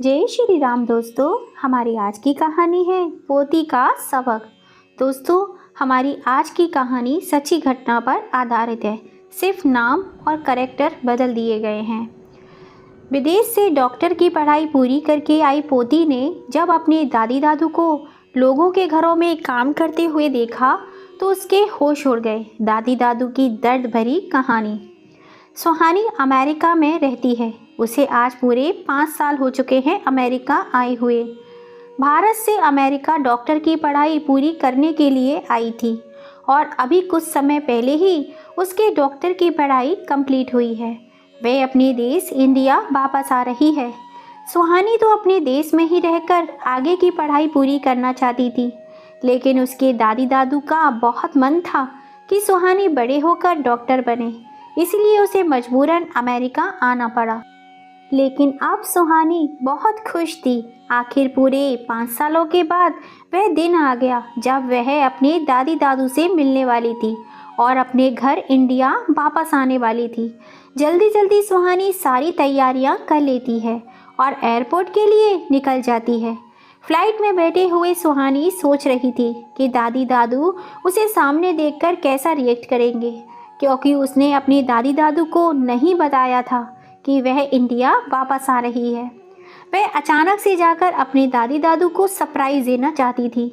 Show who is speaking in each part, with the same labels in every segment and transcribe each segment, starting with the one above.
Speaker 1: जय श्री राम दोस्तों। हमारी आज की कहानी है पोती का सबक। दोस्तों, हमारी आज की कहानी सच्ची घटना पर आधारित है। सिर्फ नाम और कैरेक्टर बदल दिए गए हैं। विदेश से डॉक्टर की पढ़ाई पूरी करके आई पोती ने जब अपने दादी दादू को लोगों के घरों में काम करते हुए देखा तो उसके होश उड़ गए। दादी दादू की दर्द भरी कहानी। सुहानी अमेरिका में रहती है। उसे आज पूरे 5 साल हो चुके हैं अमेरिका आए हुए। भारत से अमेरिका डॉक्टर की पढ़ाई पूरी करने के लिए आई थी और अभी कुछ समय पहले ही उसके डॉक्टर की पढ़ाई कंप्लीट हुई है। वह अपने देश इंडिया वापस आ रही है। सुहानी तो अपने देश में ही रहकर आगे की पढ़ाई पूरी करना चाहती थी, लेकिन उसके दादी दादू का बहुत मन था कि सुहानी बड़े होकर डॉक्टर बने, इसलिए उसे मजबूरन अमेरिका आना पड़ा। लेकिन अब सुहानी बहुत खुश थी। आखिर पूरे 5 सालों के बाद वह दिन आ गया जब वह अपने दादी दादू से मिलने वाली थी और अपने घर इंडिया वापस आने वाली थी। जल्दी जल्दी सुहानी सारी तैयारियां कर लेती है और एयरपोर्ट के लिए निकल जाती है। फ्लाइट में बैठे हुए सुहानी सोच रही थी कि दादी दादू उसे सामने देखकर कैसा रिएक्ट करेंगे, क्योंकि उसने अपने दादी दादू को नहीं बताया था कि वह इंडिया वापस आ रही है। वह अचानक से जाकर अपने दादी दादू को सरप्राइज़ देना चाहती थी।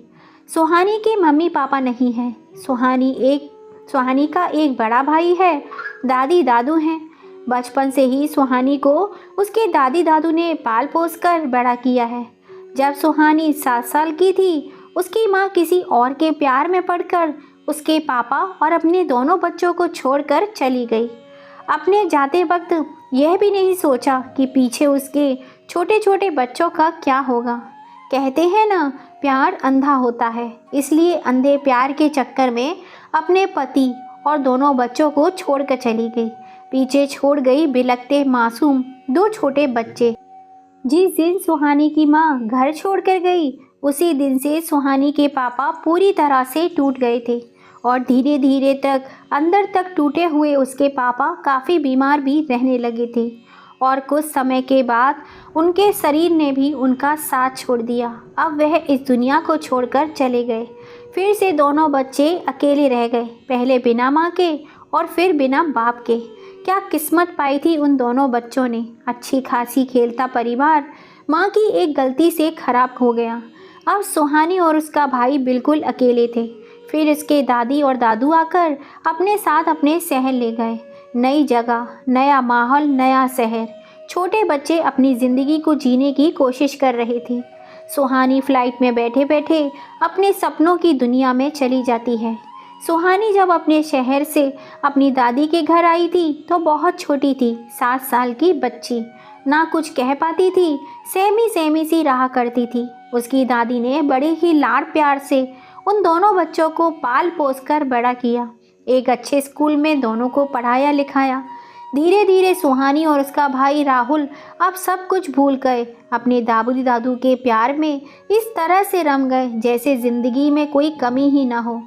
Speaker 1: सुहानी के मम्मी पापा नहीं हैं। सुहानी का एक बड़ा भाई है, दादी दादू हैं। बचपन से ही सुहानी को उसके दादी दादू ने पाल पोस कर बड़ा किया है। जब सुहानी 7 साल की थी, उसकी माँ किसी और के प्यार में पड़कर उसके पापा और अपने दोनों बच्चों को छोड़कर चली गई। अपने जाते वक्त यह भी नहीं सोचा कि पीछे उसके छोटे छोटे बच्चों का क्या होगा। कहते हैं ना, प्यार अंधा होता है, इसलिए अंधे प्यार के चक्कर में अपने पति और दोनों बच्चों को छोड़कर चली गई। पीछे छोड़ गई बिलखते मासूम 2 छोटे बच्चे। जिस दिन सुहानी की माँ घर छोड़कर गई, उसी दिन से सुहानी के पापा पूरी तरह से टूट गए थे और धीरे धीरे तक अंदर तक टूटे हुए उसके पापा काफ़ी बीमार भी रहने लगे थे और कुछ समय के बाद उनके शरीर ने भी उनका साथ छोड़ दिया। अब वह इस दुनिया को छोड़कर चले गए। फिर से दोनों बच्चे अकेले रह गए, पहले बिना माँ के और फिर बिना बाप के। क्या किस्मत पाई थी उन दोनों बच्चों ने। अच्छी खासी खेलता परिवार माँ की एक गलती से खराब हो गया। अब सुहानी और उसका भाई बिल्कुल अकेले थे। फिर इसके दादी और दादू आकर अपने साथ अपने शहर ले गए। नई जगह, नया माहौल, नया शहर। छोटे बच्चे अपनी ज़िंदगी को जीने की कोशिश कर रहे थे। सुहानी फ्लाइट में बैठे बैठे अपने सपनों की दुनिया में चली जाती है। सुहानी जब अपने शहर से अपनी दादी के घर आई थी तो बहुत छोटी थी, 7 साल की बच्ची। ना कुछ कह पाती थी, सहमी सहमी सी रहा करती थी। उसकी दादी ने बड़े ही लाड प्यार से उन दोनों बच्चों को पाल पोस कर बड़ा किया। एक अच्छे स्कूल में दोनों को पढ़ाया लिखाया। धीरे धीरे सुहानी और उसका भाई राहुल अब सब कुछ भूल गए। अपने दादी दादू के प्यार में इस तरह से रम गए जैसे ज़िंदगी में कोई कमी ही ना हो।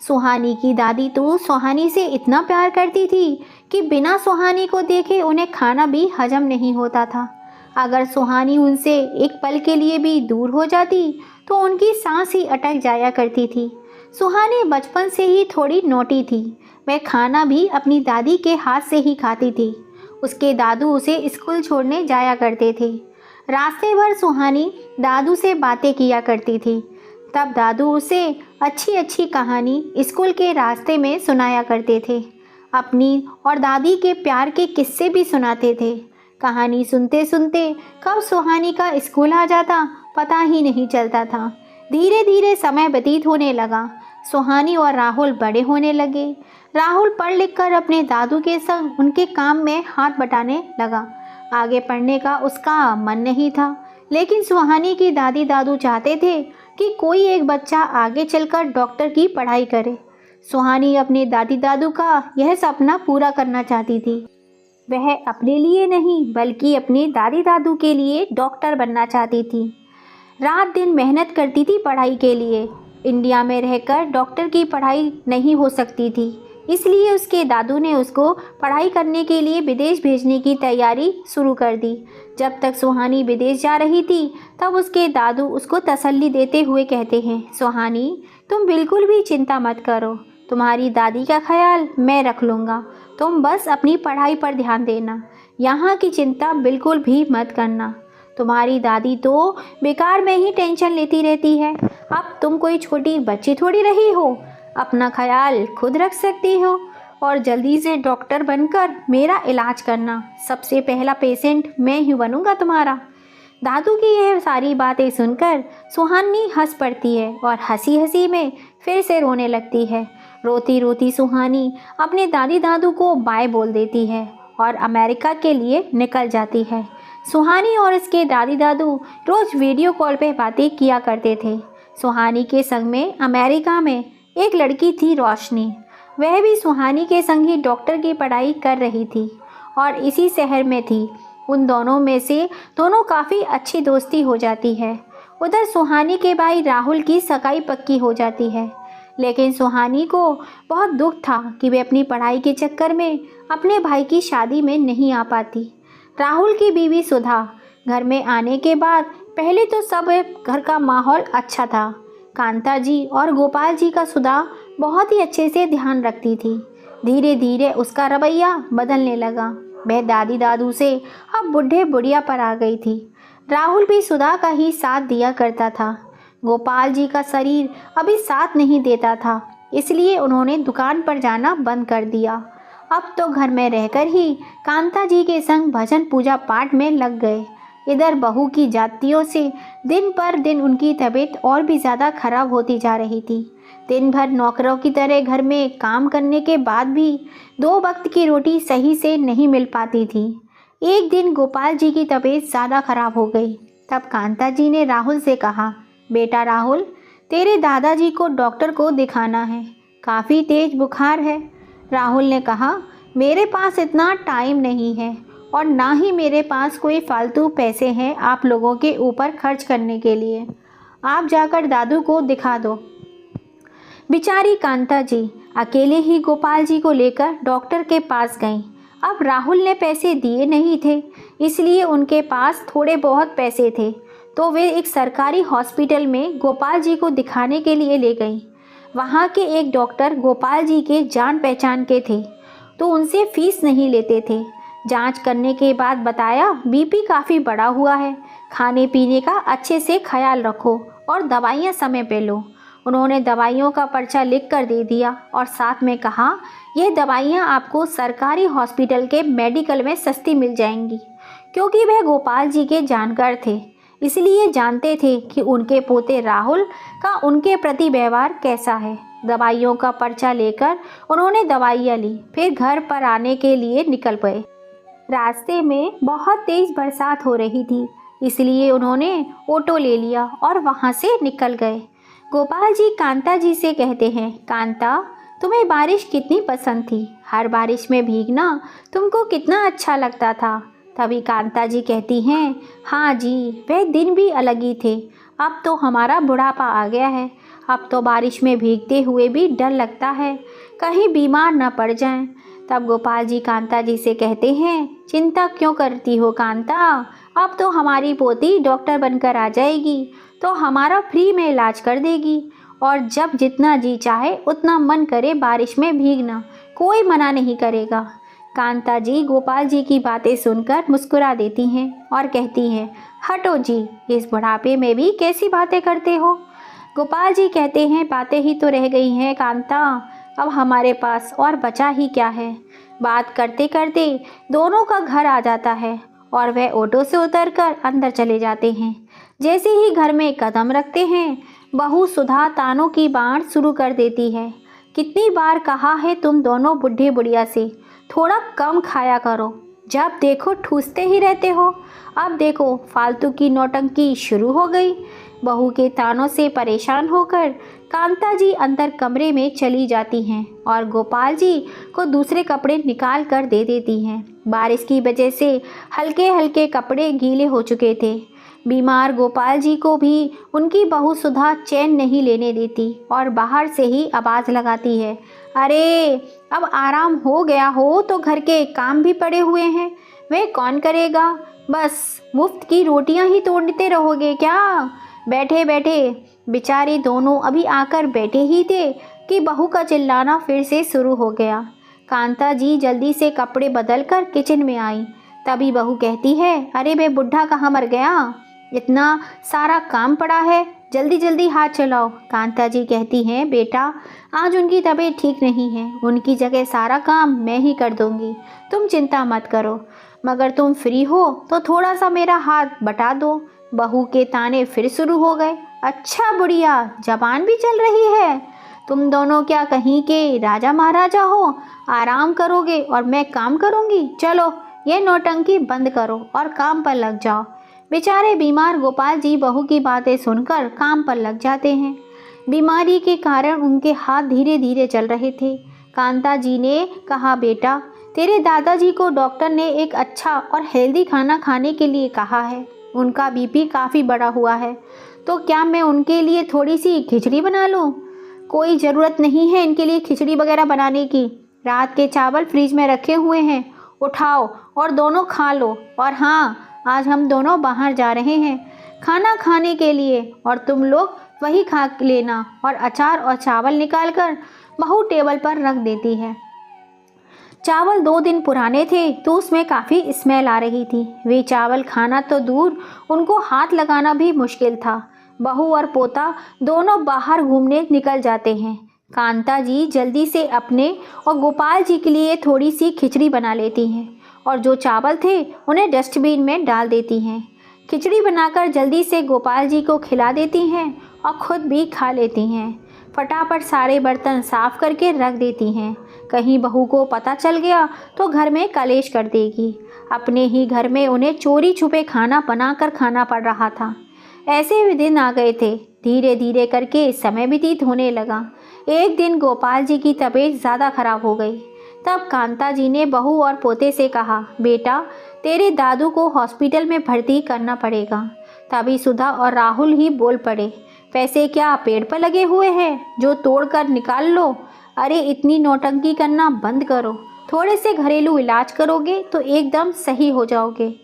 Speaker 1: सुहानी की दादी तो सुहानी से इतना प्यार करती थी कि बिना सुहानी को देखे उन्हें खाना भी हजम नहीं होता था। अगर सुहानी उनसे एक पल के लिए भी दूर हो जाती तो उनकी सांस ही अटक जाया करती थी। सुहानी बचपन से ही थोड़ी नोटी थी। वह खाना भी अपनी दादी के हाथ से ही खाती थी। उसके दादू उसे स्कूल छोड़ने जाया करते थे। रास्ते भर सुहानी दादू से बातें किया करती थी। तब दादू उसे अच्छी अच्छी कहानी स्कूल के रास्ते में सुनाया करते थे। अपनी और दादी के प्यार के किस्से भी सुनाते थे। कहानी सुनते सुनते कब सुहानी का स्कूल आ जाता पता ही नहीं चलता था। धीरे धीरे समय व्यतीत होने लगा। सुहानी और राहुल बड़े होने लगे। राहुल पढ़ लिख कर अपने दादू के संग उनके काम में हाथ बटाने लगा। आगे पढ़ने का उसका मन नहीं था, लेकिन सुहानी की दादी दादू चाहते थे कि कोई एक बच्चा आगे चलकर डॉक्टर की पढ़ाई करे। सुहानी अपने दादी दादू का यह सपना पूरा करना चाहती थी। वह अपने लिए नहीं बल्कि अपने दादी दादू के लिए डॉक्टर बनना चाहती थी। रात दिन मेहनत करती थी पढ़ाई के लिए। इंडिया में रहकर डॉक्टर की पढ़ाई नहीं हो सकती थी, इसलिए उसके दादू ने उसको पढ़ाई करने के लिए विदेश भेजने की तैयारी शुरू कर दी। जब तक सुहानी विदेश जा रही थी तब उसके दादू उसको तसल्ली देते हुए कहते हैं, सुहानी तुम बिल्कुल भी चिंता मत करो, तुम्हारी दादी का ख्याल मैं रख लूँगा, तुम बस अपनी पढ़ाई पर ध्यान देना, यहाँ की चिंता बिल्कुल भी मत करना। तुम्हारी दादी तो बेकार में ही टेंशन लेती रहती है, अब तुम कोई छोटी बच्ची थोड़ी रही हो, अपना ख्याल खुद रख सकती हो और जल्दी से डॉक्टर बनकर मेरा इलाज करना, सबसे पहला पेशेंट मैं ही बनूंगा तुम्हारा। दादू की यह सारी बातें सुनकर सुहानी हंस पड़ती है और हंसी हंसी में फिर से रोने लगती है। रोती रोती सुहानी अपने दादी दादू को बाय बोल देती है और अमेरिका के लिए निकल जाती है। सुहानी और इसके दादी दादू रोज़ वीडियो कॉल पे बातें किया करते थे। सुहानी के संग में अमेरिका में एक लड़की थी, रोशनी। वह भी सुहानी के संग ही डॉक्टर की पढ़ाई कर रही थी और इसी शहर में थी। उन दोनों में से दोनों काफ़ी अच्छी दोस्ती हो जाती है। उधर सुहानी के भाई राहुल की सगाई पक्की हो जाती है, लेकिन सुहानी को बहुत दुख था कि वे अपनी पढ़ाई के चक्कर में अपने भाई की शादी में नहीं आ पाती। राहुल की बीवी सुधा घर में आने के बाद पहले तो सब घर का माहौल अच्छा था। कांता जी और गोपाल जी का सुधा बहुत ही अच्छे से ध्यान रखती थी। धीरे धीरे उसका रवैया बदलने लगा। वह दादी दादू से अब बुढ़े बुढ़िया पर आ गई थी। राहुल भी सुधा का ही साथ दिया करता था। गोपाल जी का शरीर अभी साथ नहीं देता था, इसलिए उन्होंने दुकान पर जाना बंद कर दिया। अब तो घर में रहकर ही कांता जी के संग भजन पूजा पाठ में लग गए। इधर बहू की जातियों से दिन पर दिन उनकी तबीयत और भी ज़्यादा खराब होती जा रही थी। दिन भर नौकरों की तरह घर में काम करने के बाद भी 2 वक्त की रोटी सही से नहीं मिल पाती थी। एक दिन गोपाल जी की तबीयत ज़्यादा खराब हो गई। तब कांता जी ने राहुल से कहा, बेटा राहुल, तेरे दादाजी को डॉक्टर को दिखाना है, काफ़ी तेज़ बुखार है। राहुल ने कहा, मेरे पास इतना टाइम नहीं है और ना ही मेरे पास कोई फालतू पैसे हैं आप लोगों के ऊपर खर्च करने के लिए। आप जाकर दादू को दिखा दो। बेचारी कांता जी अकेले ही गोपाल जी को लेकर डॉक्टर के पास गईं। अब राहुल ने पैसे दिए नहीं थे, इसलिए उनके पास थोड़े बहुत पैसे थे, तो वे एक सरकारी हॉस्पिटल में गोपाल जी को दिखाने के लिए ले गईं। वहाँ के एक डॉक्टर गोपाल जी के जान पहचान के थे, तो उनसे फीस नहीं लेते थे। जांच करने के बाद बताया, बीपी काफ़ी बढ़ा हुआ है, खाने पीने का अच्छे से ख्याल रखो और दवाइयाँ समय पे लो। उन्होंने दवाइयों का पर्चा लिख कर दे दिया और साथ में कहा, ये दवाइयाँ आपको सरकारी हॉस्पिटल के मेडिकल में सस्ती मिल जाएंगी। क्योंकि वह गोपाल जी के जानकार थे, इसलिए जानते थे कि उनके पोते राहुल का उनके प्रति व्यवहार कैसा है। दवाइयों का पर्चा लेकर उन्होंने दवाइयाँ ली, फिर घर पर आने के लिए निकल पड़े। रास्ते में बहुत तेज़ बरसात हो रही थी, इसलिए उन्होंने ऑटो ले लिया और वहाँ से निकल गए। गोपाल जी कांता जी से कहते हैं, कांता, तुम्हें बारिश कितनी पसंद थी, हर बारिश में भीगना तुमको कितना अच्छा लगता था। तभी कांता जी कहती हैं, हाँ जी, वह दिन भी अलग ही थे। अब तो हमारा बुढ़ापा आ गया है, अब तो बारिश में भीगते हुए भी डर लगता है, कहीं बीमार न पड़ जाएं। तब गोपाल जी कांता जी से कहते हैं, चिंता क्यों करती हो कांता, अब तो हमारी पोती डॉक्टर बनकर आ जाएगी, तो हमारा फ्री में इलाज कर देगी और जब जितना जी चाहे उतना मन करे बारिश में भीगना, कोई मना नहीं करेगा। कांता जी गोपाल जी की बातें सुनकर मुस्कुरा देती हैं और कहती हैं, हटो जी, इस बुढ़ापे में भी कैसी बातें करते हो। गोपाल जी कहते हैं, बातें ही तो रह गई हैं कांता, अब हमारे पास और बचा ही क्या है। बात करते करते दोनों का घर आ जाता है और वह ऑटो से उतरकर अंदर चले जाते हैं। जैसे ही घर में कदम रखते हैं, बहू सुधा तानों की बाढ़ शुरू कर देती है। कितनी बार कहा है तुम दोनों बुढ़े बुढ़िया से, थोड़ा कम खाया करो, जब देखो ठूसते ही रहते हो। अब देखो फालतू की नौटंकी शुरू हो गई। बहू के तानों से परेशान होकर कांता जी अंदर कमरे में चली जाती हैं और गोपाल जी को दूसरे कपड़े निकाल कर दे देती हैं। बारिश की वजह से हल्के हल्के कपड़े गीले हो चुके थे। बीमार गोपाल जी को भी उनकी बहू सुधा चैन नहीं लेने देती और बाहर से ही आवाज़ लगाती है, अरे अब आराम हो गया हो तो घर के काम भी पड़े हुए हैं, वह कौन करेगा, बस मुफ्त की रोटियां ही तोड़ते रहोगे क्या? बैठे बैठे। बेचारे दोनों अभी आकर बैठे ही थे कि बहू का चिल्लाना फिर से शुरू हो गया। कांता जी जल्दी से कपड़े बदलकर किचन में आई। तभी बहू कहती है, अरे बे बुढ़ा कहाँ मर गया? इतना सारा काम पड़ा है, जल्दी जल्दी हाथ चलाओ। कांता जी कहती हैं, बेटा आज उनकी तबीयत ठीक नहीं है, उनकी जगह सारा काम मैं ही कर दूंगी, तुम चिंता मत करो। मगर तुम फ्री हो तो थोड़ा सा मेरा हाथ बटा दो। बहू के ताने फिर शुरू हो गए। अच्छा बुढ़िया, जबान भी चल रही है। तुम दोनों क्या कहीं के राजा महाराजा हो? आराम करोगे और मैं काम करूंगी? चलो ये नौटंकी बंद करो और काम पर लग जाओ। बेचारे बीमार गोपाल जी बहू की बातें सुनकर काम पर लग जाते हैं। बीमारी के कारण उनके हाथ धीरे धीरे चल रहे थे। कांता जी ने कहा, बेटा तेरे दादाजी को डॉक्टर ने एक अच्छा और हेल्दी खाना खाने के लिए कहा है। उनका बीपी काफ़ी बढ़ा हुआ है, तो क्या मैं उनके लिए थोड़ी सी खिचड़ी बना लूँ? कोई ज़रूरत नहीं है इनके लिए खिचड़ी वगैरह बनाने की। रात के चावल फ्रिज में रखे हुए हैं, उठाओ और दोनों खा लो। और हाँ, आज हम दोनों बाहर जा रहे हैं खाना खाने के लिए और तुम लोग वही खा लेना। और अचार और चावल निकाल कर बहू टेबल पर रख देती है। चावल 2 दिन पुराने थे तो उसमें काफ़ी स्मेल आ रही थी। वे चावल खाना तो दूर, उनको हाथ लगाना भी मुश्किल था। बहू और पोता दोनों बाहर घूमने निकल जाते हैं। कांता जी जल्दी से अपने और गोपाल जी के लिए थोड़ी सी खिचड़ी बना लेती हैं और जो चावल थे उन्हें डस्टबिन में डाल देती हैं। खिचड़ी बनाकर जल्दी से गोपाल जी को खिला देती हैं और खुद भी खा लेती हैं। फटाफट सारे बर्तन साफ करके रख देती हैं। कहीं बहू को पता चल गया तो घर में कलेश कर देगी। अपने ही घर में उन्हें चोरी छुपे खाना बनाकर खाना पड़ रहा था। ऐसे भी दिन आ गए थे। धीरे धीरे करके समय व्यतीत होने लगा। एक दिन गोपाल जी की तबीयत ज़्यादा खराब हो गई। तब कांता जी ने बहू और पोते से कहा, बेटा तेरे दादू को हॉस्पिटल में भर्ती करना पड़ेगा। तभी सुधा और राहुल ही बोल पड़े, पैसे क्या पेड़ पर लगे हुए हैं जो तोड़ कर निकाल लो? अरे इतनी नौटंकी करना बंद करो, थोड़े से घरेलू इलाज करोगे तो एकदम सही हो जाओगे।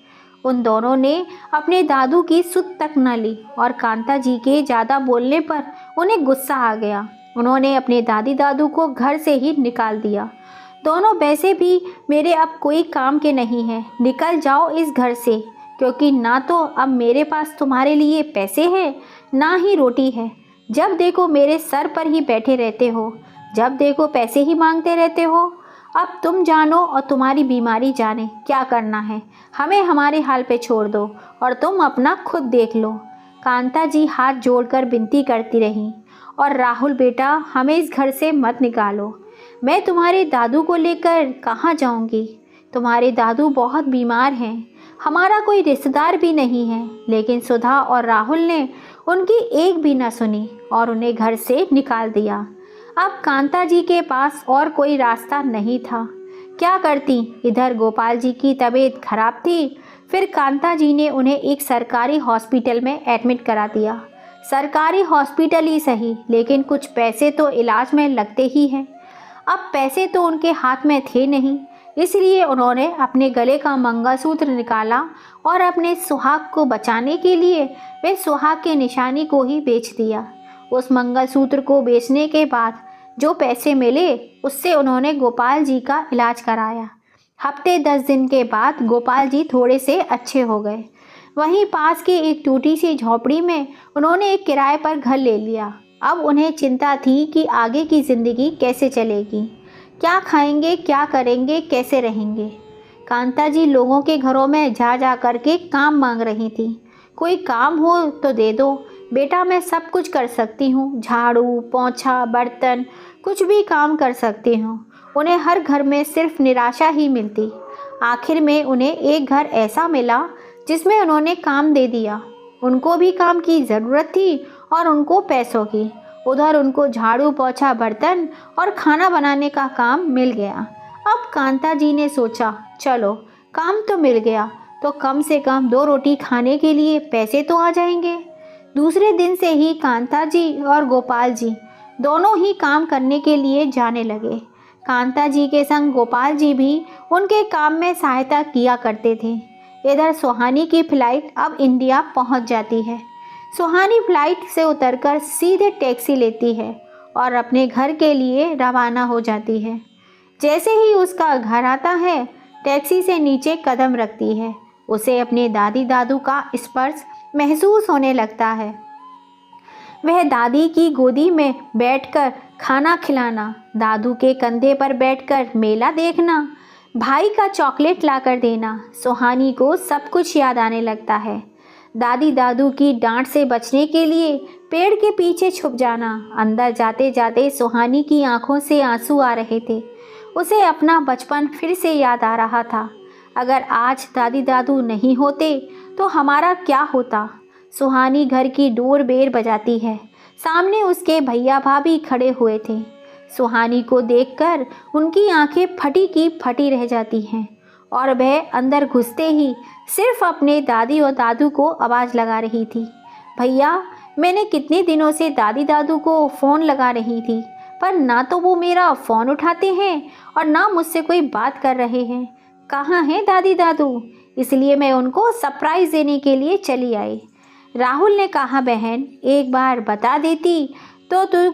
Speaker 1: उन दोनों ने अपने दादू की सुध तक न ली और कांता जी के ज़्यादा बोलने पर उन्हें गुस्सा आ गया। उन्होंने अपने दादी दादू को घर से ही निकाल दिया। दोनों वैसे भी मेरे अब कोई काम के नहीं हैं, निकल जाओ इस घर से, क्योंकि ना तो अब मेरे पास तुम्हारे लिए पैसे हैं ना ही रोटी है। जब देखो मेरे सर पर ही बैठे रहते हो, जब देखो पैसे ही मांगते रहते हो। अब तुम जानो और तुम्हारी बीमारी जाने क्या करना है। हमें हमारे हाल पे छोड़ दो और तुम अपना खुद देख लो। कांता जी हाथ जोड़कर विनती करती रहीं। और राहुल बेटा, हमें इस घर से मत निकालो। मैं तुम्हारे दादू को लेकर कहाँ जाऊँगी? तुम्हारे दादू बहुत बीमार हैं, हमारा कोई रिश्तेदार भी नहीं है। लेकिन सुधा और राहुल ने उनकी एक भी न सुनी और उन्हें घर से निकाल दिया। अब कांता जी के पास और कोई रास्ता नहीं था। क्या करती? इधर गोपाल जी की तबीयत खराब थी। फिर कांता जी ने उन्हें एक सरकारी हॉस्पिटल में एडमिट करा दिया। सरकारी हॉस्पिटल ही सही, लेकिन कुछ पैसे तो इलाज में लगते ही हैं। अब पैसे तो उनके हाथ में थे नहीं, इसलिए उन्होंने अपने गले का मंगलसूत्र निकाला और अपने सुहाग को बचाने के लिए वे सुहाग के निशानी को ही बेच दिया। उस मंगलसूत्र को बेचने के बाद जो पैसे मिले उससे उन्होंने गोपाल जी का इलाज कराया। हफ्ते 10 दिन के बाद गोपाल जी थोड़े से अच्छे हो गए। वहीं पास की एक टूटी सी झोपड़ी में उन्होंने एक किराए पर घर ले लिया। अब उन्हें चिंता थी कि आगे की ज़िंदगी कैसे चलेगी, क्या खाएंगे, क्या करेंगे, कैसे रहेंगे। कांता जी लोगों के घरों में जा जा करके काम मांग रही थी। कोई काम हो तो दे दो बेटा, मैं सब कुछ कर सकती हूँ, झाड़ू पोंछा बर्तन कुछ भी काम कर सकती हूँ। उन्हें हर घर में सिर्फ निराशा ही मिलती। आखिर में उन्हें एक घर ऐसा मिला जिसमें उन्होंने काम दे दिया। उनको भी काम की ज़रूरत थी और उनको पैसों की। उधर उनको झाड़ू पोंछा बर्तन और खाना बनाने का काम मिल गया। अब कांता जी ने सोचा, चलो काम तो मिल गया तो कम से कम 2 रोटी खाने के लिए पैसे तो आ जाएंगे। दूसरे दिन से ही कांता जी और गोपाल जी दोनों ही काम करने के लिए जाने लगे। कांता जी के संग गोपाल जी भी उनके काम में सहायता किया करते थे। इधर सुहानी की फ्लाइट अब इंडिया पहुंच जाती है। सुहानी फ्लाइट से उतरकर सीधे टैक्सी लेती है और अपने घर के लिए रवाना हो जाती है। जैसे ही उसका घर आता है, टैक्सी से नीचे कदम रखती है, उसे अपने दादी दादू का स्पर्श महसूस होने लगता है। वह दादी की गोदी में बैठकर खाना खिलाना, दादू के कंधे पर बैठकर मेला देखना, भाई का चॉकलेट लाकर देना, सुहानी को सब कुछ याद आने लगता है। दादी दादू की डांट से बचने के लिए पेड़ के पीछे छुप जाना। अंदर जाते जाते सुहानी की आंखों से आंसू आ रहे थे। उसे अपना बचपन फिर से याद आ रहा था। अगर आज दादी दादू नहीं होते तो हमारा क्या होता। सुहानी घर की डोरबेल बजाती है। सामने उसके भैया भाभी खड़े हुए थे। सुहानी को देखकर उनकी आंखें फटी की फटी रह जाती हैं और वह अंदर घुसते ही सिर्फ अपने दादी और दादू को आवाज़ लगा रही थी। भैया, मैंने कितने दिनों से दादी दादू को फ़ोन लगा रही थी, पर ना तो वो मेरा फ़ोन उठाते हैं और ना मुझसे कोई बात कर रहे हैं। कहाँ हैं दादी दादू? इसलिए मैं उनको सरप्राइज़ देने के लिए चली आई। राहुल ने कहा, बहन, एक बार बता देती तो तू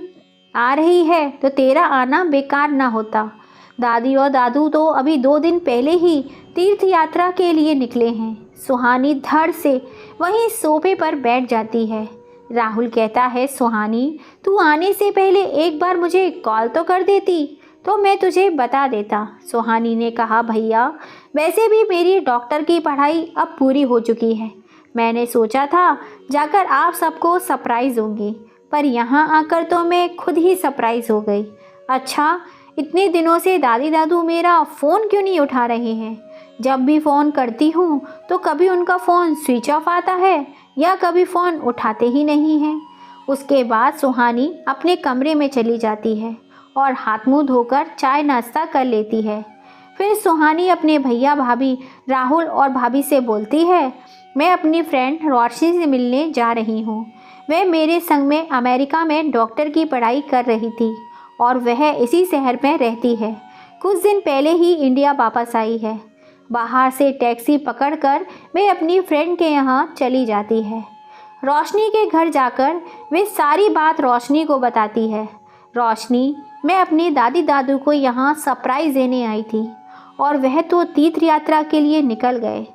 Speaker 1: आ रही है तो तेरा आना बेकार ना होता। दादी और दादू तो अभी 2 दिन पहले ही तीर्थ यात्रा के लिए निकले हैं। सुहानी धड़ से वहीं सोफे पर बैठ जाती है। राहुल कहता है, सुहानी, तू आने से पहले एक बार मुझे कॉल तो कर देती तो मैं तुझे बता देता। सुहानी ने कहा, भैया, वैसे भी मेरी डॉक्टर की पढ़ाई अब पूरी हो चुकी है। मैंने सोचा था जाकर आप सबको सरप्राइज़ दूंगी, पर यहाँ आकर तो मैं खुद ही सरप्राइज़ हो गई। अच्छा, इतने दिनों से दादी दादू मेरा फ़ोन क्यों नहीं उठा रहे हैं? जब भी फ़ोन करती हूँ तो कभी उनका फ़ोन स्विच ऑफ आता है या कभी फ़ोन उठाते ही नहीं हैं। उसके बाद सुहानी अपने कमरे में चली जाती है और हाथ मुंह धोकर चाय नाश्ता कर लेती है। फिर सुहानी अपने भैया भाभी राहुल और भाभी से बोलती है, मैं अपनी फ्रेंड रोशनी से मिलने जा रही हूँ। वह मेरे संग में अमेरिका में डॉक्टर की पढ़ाई कर रही थी और वह इसी शहर में रहती है। कुछ दिन पहले ही इंडिया वापस आई है। बाहर से टैक्सी पकड़कर वे अपनी फ्रेंड के यहाँ चली जाती है। रोशनी के घर जाकर वे सारी बात रोशनी को बताती है। रोशनी, मैं अपनी दादी दादू को यहाँ सरप्राइज़ देने आई थी और वह तो तीर्थ यात्रा के लिए निकल गए।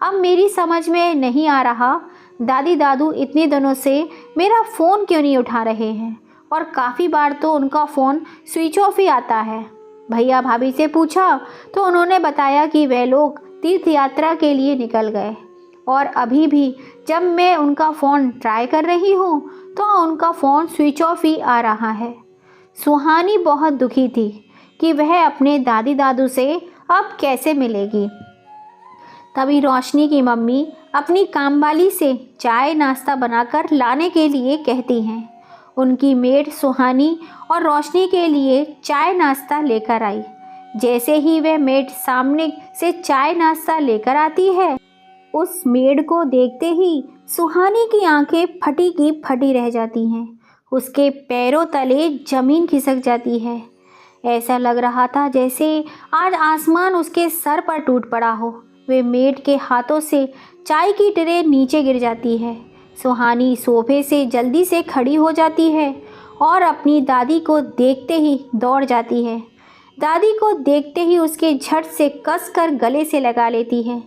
Speaker 1: अब मेरी समझ में नहीं आ रहा दादी दादू इतने दिनों से मेरा फ़ोन क्यों नहीं उठा रहे हैं और काफ़ी बार तो उनका फ़ोन स्विच ऑफ ही आता है। भैया भाभी से पूछा तो उन्होंने बताया कि वह लोग तीर्थ यात्रा के लिए निकल गए और अभी भी जब मैं उनका फ़ोन ट्राई कर रही हूँ तो उनका फ़ोन स्विच ऑफ ही आ रहा है। सुहानी बहुत दुखी थी कि वह अपने दादी दादू से अब कैसे मिलेगी। तभी रोशनी की मम्मी अपनी कामवाली से चाय नाश्ता बनाकर लाने के लिए कहती हैं। उनकी मेड सुहानी और रोशनी के लिए चाय नाश्ता लेकर आई। जैसे ही वह मेड सामने से चाय नाश्ता लेकर आती है, उस मेड को देखते ही सुहानी की आंखें फटी की फटी रह जाती हैं। उसके पैरों तले जमीन खिसक जाती है। ऐसा लग रहा था जैसे आज आसमान उसके सर पर टूट पड़ा हो। वे मेड के हाथों से चाय की ट्रे नीचे गिर जाती है। सुहानी सोफे से जल्दी से खड़ी हो जाती है और अपनी दादी को देखते ही दौड़ जाती है। दादी को देखते ही उसके झट से कसकर गले से लगा लेती है।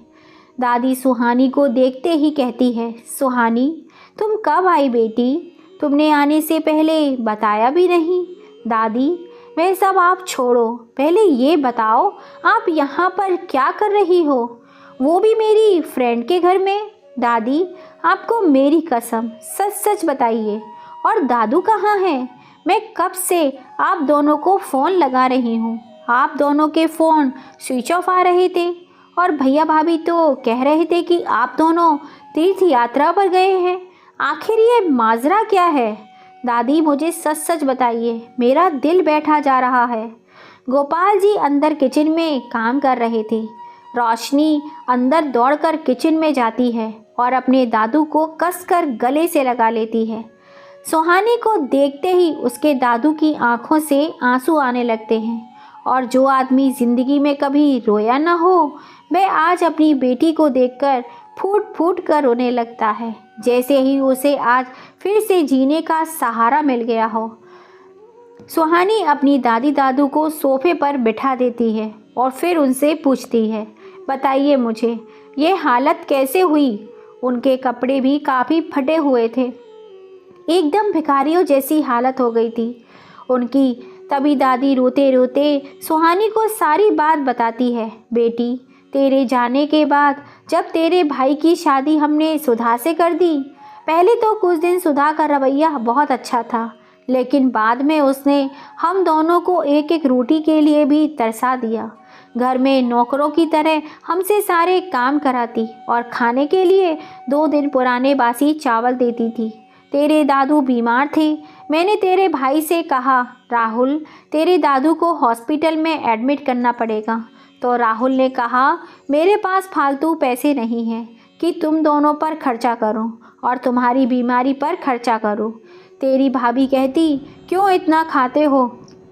Speaker 1: दादी सुहानी को देखते ही कहती है, सुहानी, तुम कब आई बेटी? तुमने आने से पहले बताया भी नहीं। दादी, वह सब आप छोड़ो, पहले ये बताओ आप यहाँ पर क्या कर रही हो, वो भी मेरी फ्रेंड के घर में। दादी, आपको मेरी कसम सच सच बताइए, और दादू कहाँ हैं? मैं कब से आप दोनों को फ़ोन लगा रही हूँ, आप दोनों के फ़ोन स्विच ऑफ आ रहे थे और भैया भाभी तो कह रहे थे कि आप दोनों तीर्थ यात्रा पर गए हैं। आखिर ये माजरा क्या है? दादी, मुझे सच सच बताइए, मेरा दिल बैठा जा रहा है। गोपाल जी अंदर किचन में काम कर रहे थे। रोशनी अंदर दौड़कर किचन में जाती है और अपने दादू को कसकर गले से लगा लेती है। सुहानी को देखते ही उसके दादू की आंखों से आंसू आने लगते हैं और जो आदमी ज़िंदगी में कभी रोया ना हो वह आज अपनी बेटी को देखकर फूट फूट कर रोने लगता है, जैसे ही उसे आज फिर से जीने का सहारा मिल गया हो। सुहानी अपनी दादी दादू को सोफे पर बिठा देती है और फिर उनसे पूछती है, बताइए मुझे ये हालत कैसे हुई। उनके कपड़े भी काफ़ी फटे हुए थे, एकदम भिखारियों जैसी हालत हो गई थी उनकी। तभी दादी रोते रोते सुहानी को सारी बात बताती है, बेटी तेरे जाने के बाद जब तेरे भाई की शादी हमने सुधा से कर दी, पहले तो कुछ दिन सुधा का रवैया बहुत अच्छा था, लेकिन बाद में उसने हम दोनों को एक एक रोटी के लिए भी तरसा दिया। घर में नौकरों की तरह हमसे सारे काम कराती और खाने के लिए 2 दिन पुराने बासी चावल देती थी। तेरे दादू बीमार थे, मैंने तेरे भाई से कहा, राहुल तेरे दादू को हॉस्पिटल में एडमिट करना पड़ेगा। तो राहुल ने कहा, मेरे पास फालतू पैसे नहीं हैं कि तुम दोनों पर खर्चा करूं और तुम्हारी बीमारी पर खर्चा करूं। तेरी भाभी कहती, क्यों इतना खाते हो,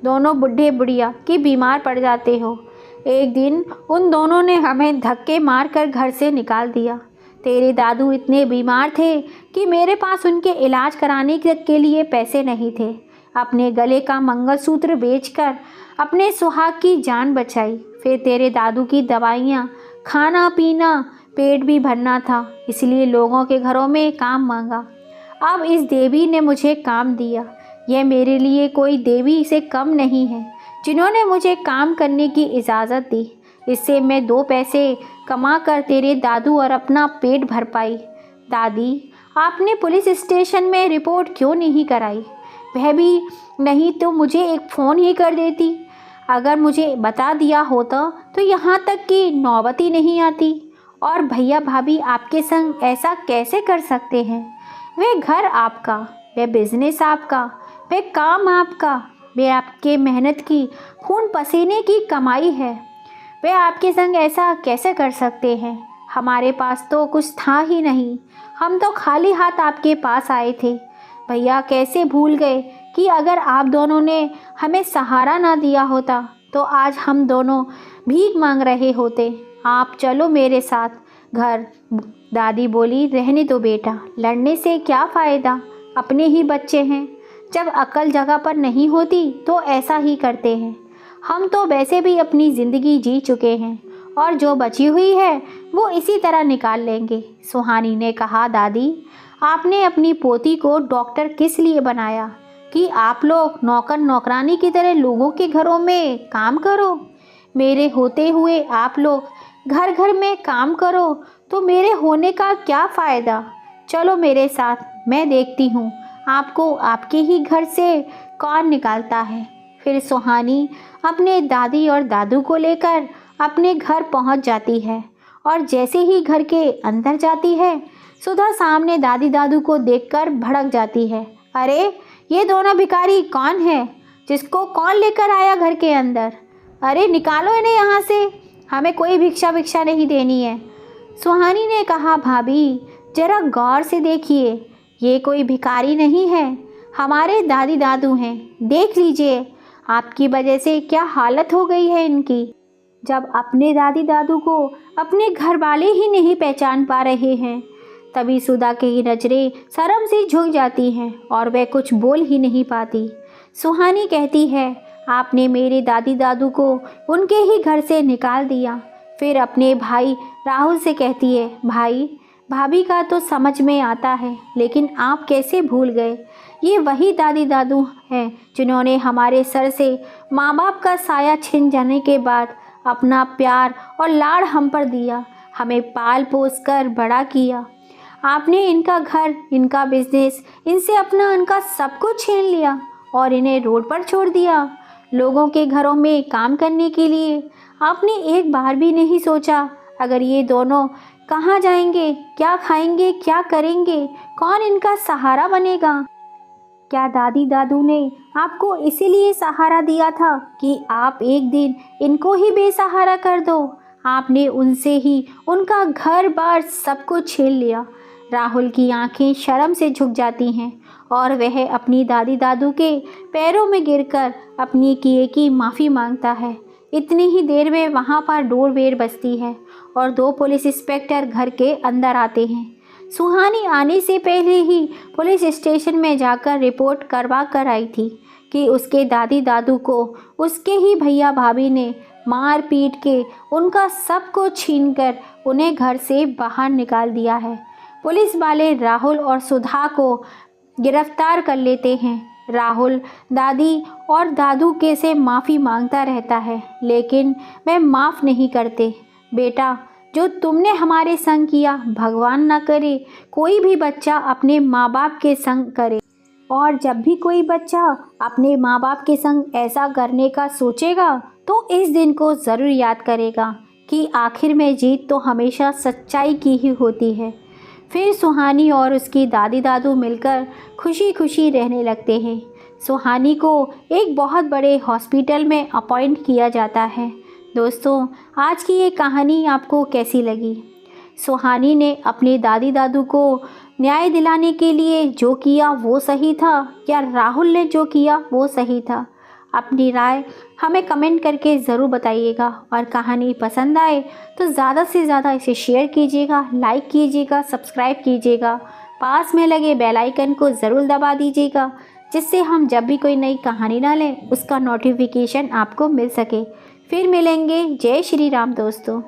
Speaker 1: दोनों बुढ़े बुढ़िया कि बीमार पड़ जाते हो। एक दिन उन दोनों ने हमें धक्के मारकर घर से निकाल दिया। तेरे दादू इतने बीमार थे कि मेरे पास उनके इलाज कराने के लिए पैसे नहीं थे। अपने गले का मंगलसूत्र बेचकर अपने सुहाग की जान बचाई। फिर तेरे दादू की दवाइयाँ, खाना पीना, पेट भी भरना था, इसलिए लोगों के घरों में काम मांगा। अब इस देवी ने मुझे काम दिया। यह मेरे लिए कोई देवी से कम नहीं है, जिन्होंने मुझे काम करने की इजाज़त दी। इससे मैं 2 पैसे कमा कर तेरे दादू और अपना पेट भर पाई। दादी, आपने पुलिस स्टेशन में रिपोर्ट क्यों नहीं कराई? वह भी नहीं तो मुझे एक फ़ोन ही कर देती। अगर मुझे बता दिया होता तो यहाँ तक कि नौबत ही नहीं आती। और भैया भाभी आपके संग ऐसा कैसे कर सकते हैं? वह घर आपका, वह बिजनेस आपका, वह काम आपका, वह आपके मेहनत की खून पसीने की कमाई है। वे आपके संग ऐसा कैसे कर सकते हैं? हमारे पास तो कुछ था ही नहीं, हम तो खाली हाथ आपके पास आए थे। भैया कैसे भूल गए कि अगर आप दोनों ने हमें सहारा ना दिया होता तो आज हम दोनों भीख मांग रहे होते। आप चलो मेरे साथ घर। दादी बोली, रहने दो बेटा, लड़ने से क्या फ़ायदा, अपने ही बच्चे हैं। जब अकल जगह पर नहीं होती तो ऐसा ही करते हैं। हम तो वैसे भी अपनी ज़िंदगी जी चुके हैं और जो बची हुई है वो इसी तरह निकाल लेंगे। सुहानी ने कहा, दादी आपने अपनी पोती को डॉक्टर किस लिए बनाया कि आप लोग नौकर नौकरानी की तरह लोगों के घरों में काम करो? मेरे होते हुए आप लोग घर घर में काम करो तो मेरे होने का क्या फ़ायदा? चलो मेरे साथ, मैं देखती हूँ आपको आपके ही घर से कौन निकालता है। फिर सुहानी अपने दादी और दादू को लेकर अपने घर पहुंच जाती है और जैसे ही घर के अंदर जाती है, सुधा सामने दादी दादू को देखकर भड़क जाती है। अरे ये दोनों भिखारी कौन है, जिसको कौन लेकर आया घर के अंदर? अरे निकालो इन्हें यहाँ से, हमें कोई भिक्षा नहीं देनी है। सुहानी ने कहा, भाभी जरा गौर से देखिए, ये कोई भिखारी नहीं है, हमारे दादी दादू हैं। देख लीजिए आपकी वजह से क्या हालत हो गई है इनकी। जब अपने दादी दादू को अपने घर वाले ही नहीं पहचान पा रहे हैं, तभी सुधा की नज़रें शर्म से झुक जाती हैं और वह कुछ बोल ही नहीं पाती। सुहानी कहती है, आपने मेरे दादी दादू को उनके ही घर से निकाल दिया। फिर अपने भाई राहुल से कहती है, भाई भाभी का तो समझ में आता है, लेकिन आप कैसे भूल गए? ये वही दादी दादू हैं जिन्होंने हमारे सर से माँ बाप का साया छिन जाने के बाद अपना प्यार और लाड़ हम पर दिया, हमें पाल पोस कर बड़ा किया। आपने इनका घर, इनका बिजनेस, इनसे अपना इनका सब कुछ छीन लिया और इन्हें रोड पर छोड़ दिया। लोगों के घरों में काम करने के लिए आपने एक बार भी नहीं सोचा, अगर ये दोनों कहाँ जाएंगे, क्या खाएंगे, क्या करेंगे, कौन इनका सहारा बनेगा? क्या दादी दादू ने आपको इसीलिए सहारा दिया था कि आप एक दिन इनको ही बेसहारा कर दो? आपने उनसे ही उनका घर बार सब कुछ छीन लिया। राहुल की आंखें शर्म से झुक जाती हैं और वह अपनी दादी दादू के पैरों में गिरकर अपनी किए की माफ़ी मांगता है। इतनी ही देर में वहाँ पर डोरबेल बजती है और 2 पुलिस इंस्पेक्टर घर के अंदर आते हैं। सुहानी आने से पहले ही पुलिस स्टेशन में जाकर रिपोर्ट करवा कर आई थी कि उसके दादी दादू को उसके ही भैया भाभी ने मार पीट के उनका सब कुछ छीनकर उन्हें घर से बाहर निकाल दिया है। पुलिस वाले राहुल और सुधा को गिरफ्तार कर लेते हैं। राहुल दादी और दादू के से माफ़ी मांगता रहता है, लेकिन वे माफ़ नहीं करते। बेटा, जो तुमने हमारे संग किया, भगवान ना करे कोई भी बच्चा अपने माँ बाप के संग करे। और जब भी कोई बच्चा अपने माँ बाप के संग ऐसा करने का सोचेगा तो इस दिन को ज़रूर याद करेगा कि आखिर में जीत तो हमेशा सच्चाई की ही होती है। फिर सुहानी और उसकी दादी दादू मिलकर खुशी खुशी रहने लगते हैं। सुहानी को एक बहुत बड़े हॉस्पिटल में अपॉइंट किया जाता है। दोस्तों, आज की ये कहानी आपको कैसी लगी? सुहानी ने अपने दादी दादू को न्याय दिलाने के लिए जो किया वो सही था या राहुल ने जो किया वो सही था? अपनी राय हमें कमेंट करके ज़रूर बताइएगा और कहानी पसंद आए तो ज़्यादा से ज़्यादा इसे शेयर कीजिएगा, लाइक कीजिएगा, सब्सक्राइब कीजिएगा। पास में लगे बेल आइकन को ज़रूर दबा दीजिएगा, जिससे हम जब भी कोई नई कहानी डालें उसका नोटिफिकेशन आपको मिल सके। फिर मिलेंगे। जय श्री राम दोस्तों।